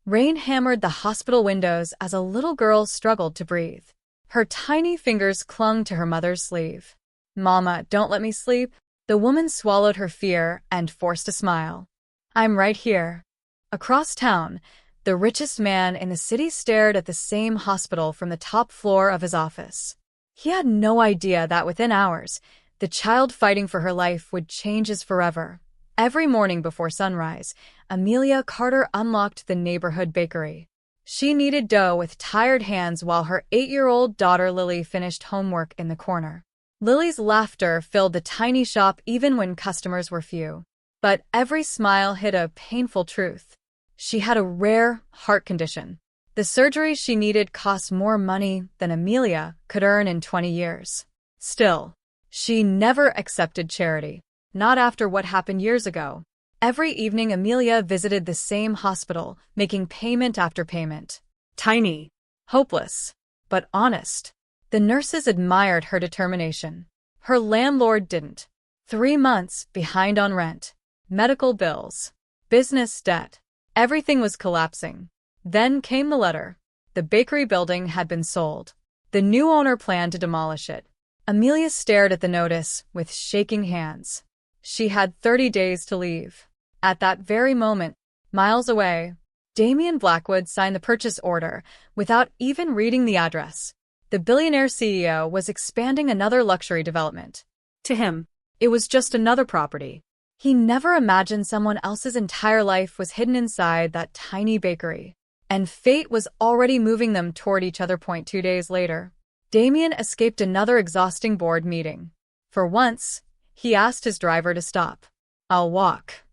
Rain hammered the hospital windows as a little girl struggled to breathe. Her tiny fingers clung to her mother's sleeve. "Mama, don't let me sleep." The woman swallowed her fear and forced a smile. "I'm right here." Across town, the richest man in the city stared at the same hospital from the top floor of his office. He had no idea that within hours, the child fighting for her life would change his forever. Every morning before sunrise, Amelia Carter unlocked the neighborhood bakery. She kneaded dough with tired hands while her 8-year-old daughter Lily finished homework in the corner. Lily's laughter filled the tiny shop even when customers were few. But every smile hid a painful truth. She had a rare heart condition. The surgery she needed cost more money than Amelia could earn in 20 years. Still, she never accepted charity. Not after what happened years ago. Every evening Amelia visited the same hospital, making payment after payment. Tiny, hopeless, but honest. The nurses admired her determination. Her landlord didn't. 3 months behind on rent, medical bills, business debt. Everything was collapsing. Then came the letter. The bakery building had been sold. The new owner planned to demolish it. Amelia stared at the notice with shaking hands. She had 30 days to leave. At that very moment, miles away, Damian Blackwood signed the purchase order without even reading the address. The billionaire CEO was expanding another luxury development. To him, it was just another property. He never imagined someone else's entire life was hidden inside that tiny bakery. And fate was already moving them toward each other. 2 days later, Damian escaped another exhausting board meeting. For once, he asked his driver to stop. "I'll walk."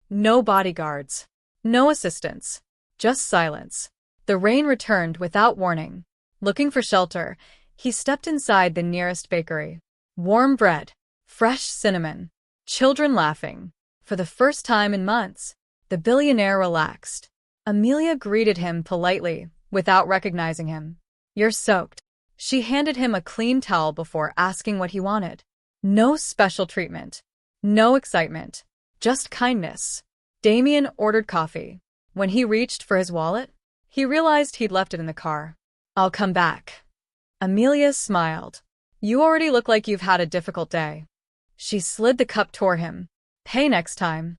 No bodyguards. No assistants. Just silence. The rain returned without warning. Looking for shelter, he stepped inside the nearest bakery. Warm bread. Fresh cinnamon. Children laughing. For the first time in months, the billionaire relaxed. Amelia greeted him politely, without recognizing him. "You're soaked." She handed him a clean towel before asking what he wanted. No special treatment. No excitement. Just kindness. Damian ordered coffee. When he reached for his wallet, he realized he'd left it in the car. "I'll come back." Amelia smiled. "You already look like you've had a difficult day." She slid the cup toward him. "Pay next time."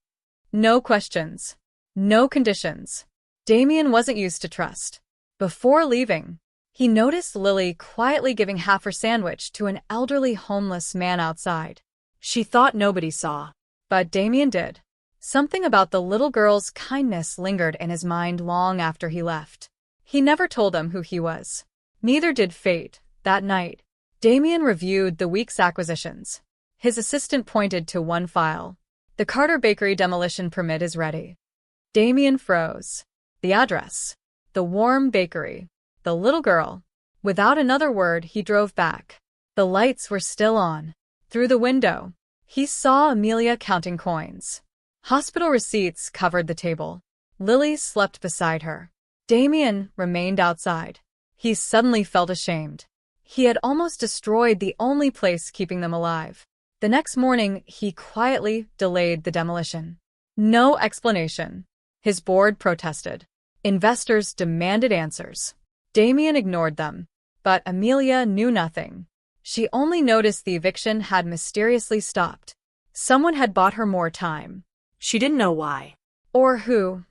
No questions. No conditions. Damian wasn't used to trust. Before leaving, he noticed Lily quietly giving half her sandwich to an elderly homeless man outside. She thought nobody saw, but Damian did. Something about the little girl's kindness lingered in his mind long after he left. He never told them who he was. Neither did fate. That night, Damian reviewed the week's acquisitions. His assistant pointed to one file. "The Carter Bakery demolition permit is ready." Damian froze. The address. The warm bakery. The little girl. Without another word, he drove back. The lights were still on. Through the window, he saw Amelia counting coins. Hospital receipts covered the table. Lily slept beside her. Damian remained outside. He suddenly felt ashamed. He had almost destroyed the only place keeping them alive. The next morning, he quietly delayed the demolition. No explanation. His board protested. Investors demanded answers. Damian ignored them. But Amelia knew nothing. She only noticed the eviction had mysteriously stopped. Someone had bought her more time. She didn't know why. Or who.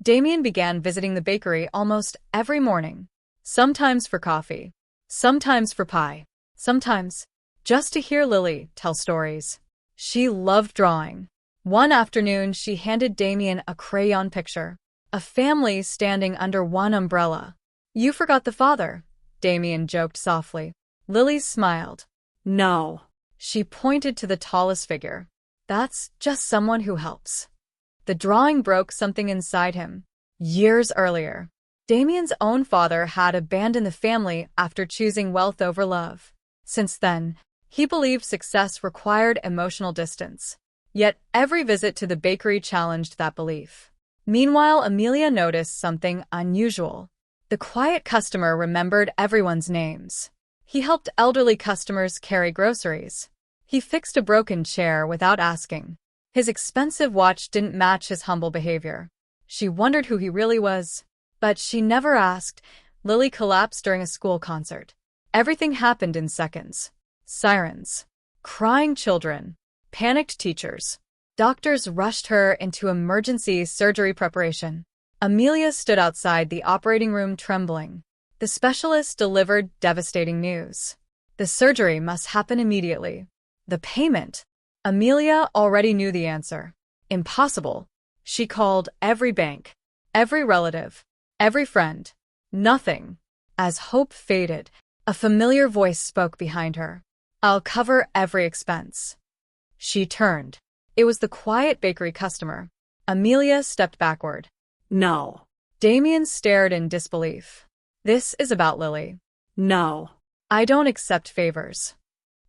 Damian began visiting the bakery almost every morning. Sometimes for coffee. Sometimes for pie. Sometimes just to hear Lily tell stories. She loved drawing. One afternoon, she handed Damian a crayon picture. A family standing under one umbrella. "You forgot the father," Damian joked softly. Lily smiled. "No." She pointed to the tallest figure. "That's just someone who helps." The drawing broke something inside him. Years earlier, Damian's own father had abandoned the family after choosing wealth over love. Since then, he believed success required emotional distance. Yet every visit to the bakery challenged that belief. Meanwhile, Amelia noticed something unusual. The quiet customer remembered everyone's names. He helped elderly customers carry groceries. He fixed a broken chair without asking. His expensive watch didn't match his humble behavior. She wondered who he really was. But she never asked. Lily collapsed during a school concert. Everything happened in seconds. Sirens. Crying children. Panicked teachers. Doctors rushed her into emergency surgery preparation. Amelia stood outside the operating room trembling. The specialist delivered devastating news. The surgery must happen immediately. The payment. Amelia already knew the answer. Impossible. She called every bank, every relative, every friend. Nothing. As hope faded, a familiar voice spoke behind her. I'll cover every expense. She turned. It was the quiet bakery customer. Amelia stepped backward. No. Damien stared in disbelief. This is about Lily. No. I don't accept favors.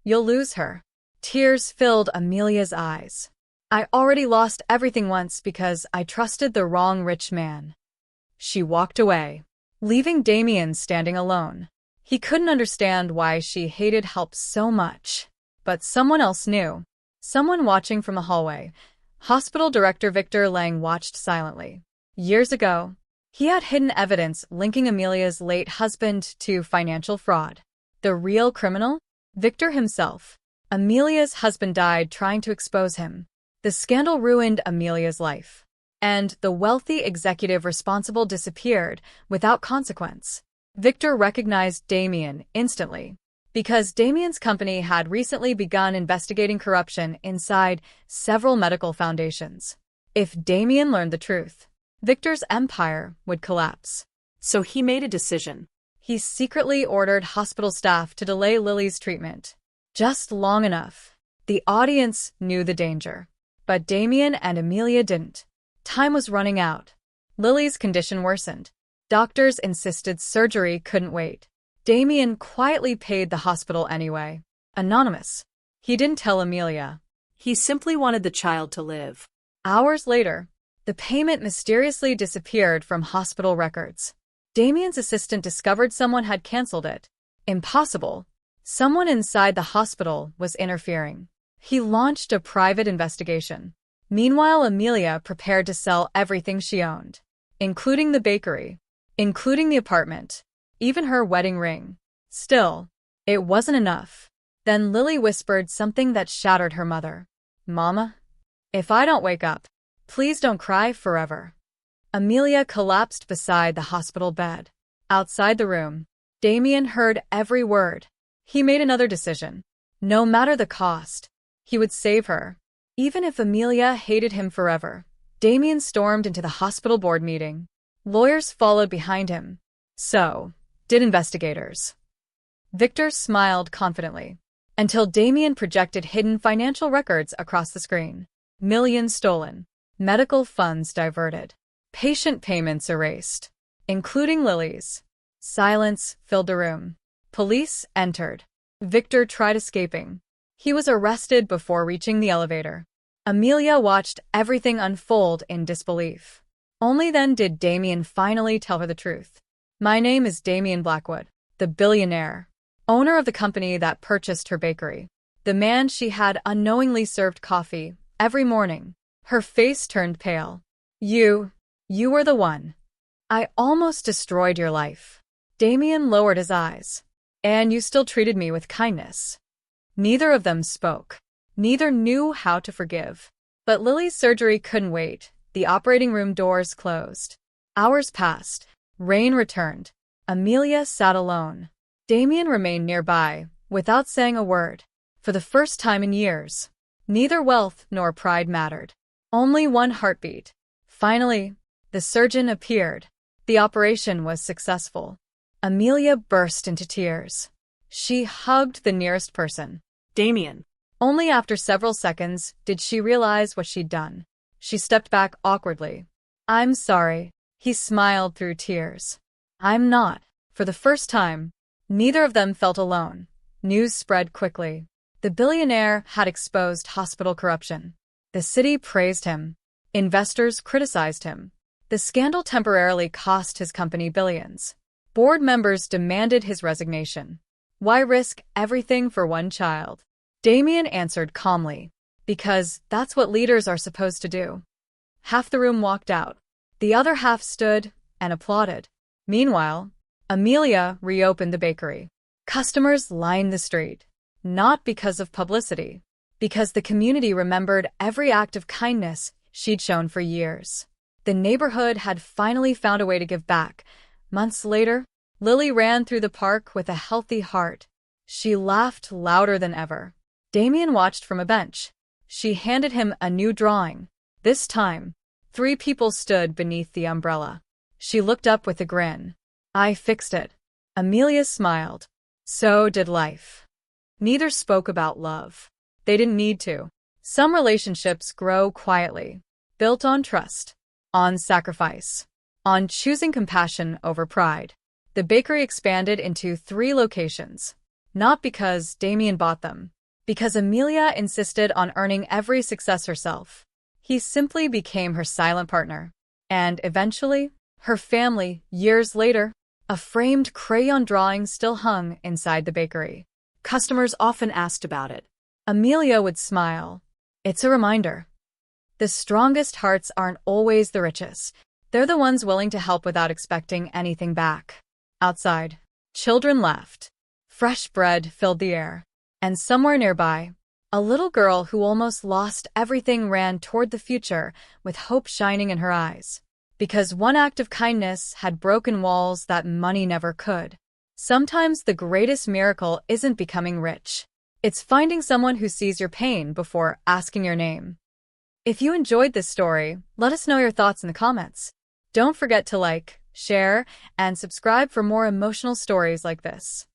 You'll lose her. Tears filled Amelia's eyes. I already lost everything once because I trusted the wrong rich man. She walked away, leaving Damien standing alone. He couldn't understand why she hated help so much. But someone else knew. Someone watching from the hallway. Hospital director Victor Lang watched silently. Years ago, he had hidden evidence linking Amelia's late husband to financial fraud. The real criminal? Victor himself. Amelia's husband died trying to expose him. The scandal ruined Amelia's life. And the wealthy executive responsible disappeared without consequence. Victor recognized Damien instantly, because Damien's company had recently begun investigating corruption inside several medical foundations. If Damien learned the truth, Victor's empire would collapse. So he made a decision. He secretly ordered hospital staff to delay Lily's treatment. Just long enough. The audience knew the danger. But Damien and Amelia didn't. Time was running out. Lily's condition worsened. Doctors insisted surgery couldn't wait. Damien quietly paid the hospital anyway. Anonymous. He didn't tell Amelia. He simply wanted the child to live. Hours later, the payment mysteriously disappeared from hospital records. Damien's assistant discovered someone had canceled it. Impossible. Someone inside the hospital was interfering. He launched a private investigation. Meanwhile, Amelia prepared to sell everything she owned, including the bakery, including the apartment, even her wedding ring. Still, it wasn't enough. Then Lily whispered something that shattered her mother. Mama, if I don't wake up, please don't cry forever. Amelia collapsed beside the hospital bed. Outside the room, Damien heard every word. He made another decision. No matter the cost, he would save her. Even if Amelia hated him forever. Damien stormed into the hospital board meeting. Lawyers followed behind him. So did investigators. Victor smiled confidently, until Damien projected hidden financial records across the screen. Millions stolen. Medical funds diverted. Patient payments erased, including Lily's. Silence filled the room. Police entered. Victor tried escaping. He was arrested before reaching the elevator. Amelia watched everything unfold in disbelief. Only then did Damien finally tell her the truth. My name is Damien Blackwood, the billionaire, owner of the company that purchased her bakery. The man she had unknowingly served coffee every morning. Her face turned pale. You were the one. I almost destroyed your life. Damien lowered his eyes. And you still treated me with kindness. Neither of them spoke. Neither knew how to forgive. But Lily's surgery couldn't wait. The operating room doors closed. Hours passed. Rain returned. Amelia sat alone. Damien remained nearby, without saying a word. For the first time in years, neither wealth nor pride mattered. Only one heartbeat. Finally, the surgeon appeared. The operation was successful. Amelia burst into tears. She hugged the nearest person. Damien. Only after several seconds did she realize what she'd done. She stepped back awkwardly. I'm sorry. He smiled through tears. I'm not. For the first time, neither of them felt alone. News spread quickly. The billionaire had exposed hospital corruption. The city praised him. Investors criticized him. The scandal temporarily cost his company billions. Board members demanded his resignation. Why risk everything for one child? Damien answered calmly. Because that's what leaders are supposed to do. Half the room walked out. The other half stood, and applauded. Meanwhile, Amelia reopened the bakery. Customers lined the street, not because of publicity, because the community remembered every act of kindness she'd shown for years. The neighborhood had finally found a way to give back. Months later, Lily ran through the park with a healthy heart. She laughed louder than ever. Damien watched from a bench. She handed him a new drawing. This time, 3 people stood beneath the umbrella. She looked up with a grin. "I fixed it." Amelia smiled. So did life. Neither spoke about love. They didn't need to. Some relationships grow quietly, built on trust, on sacrifice, on choosing compassion over pride. The bakery expanded into 3 locations, not because Damien bought them, because Amelia insisted on earning every success herself. He simply became her silent partner. And eventually, her family, years later, a framed crayon drawing still hung inside the bakery. Customers often asked about it. Amelia would smile. It's a reminder. The strongest hearts aren't always the richest. They're the ones willing to help without expecting anything back. Outside, children laughed. Fresh bread filled the air. And somewhere nearby, a little girl who almost lost everything ran toward the future with hope shining in her eyes. Because one act of kindness had broken walls that money never could. Sometimes the greatest miracle isn't becoming rich. It's finding someone who sees your pain before asking your name. If you enjoyed this story, let us know your thoughts in the comments. Don't forget to like, share, and subscribe for more emotional stories like this.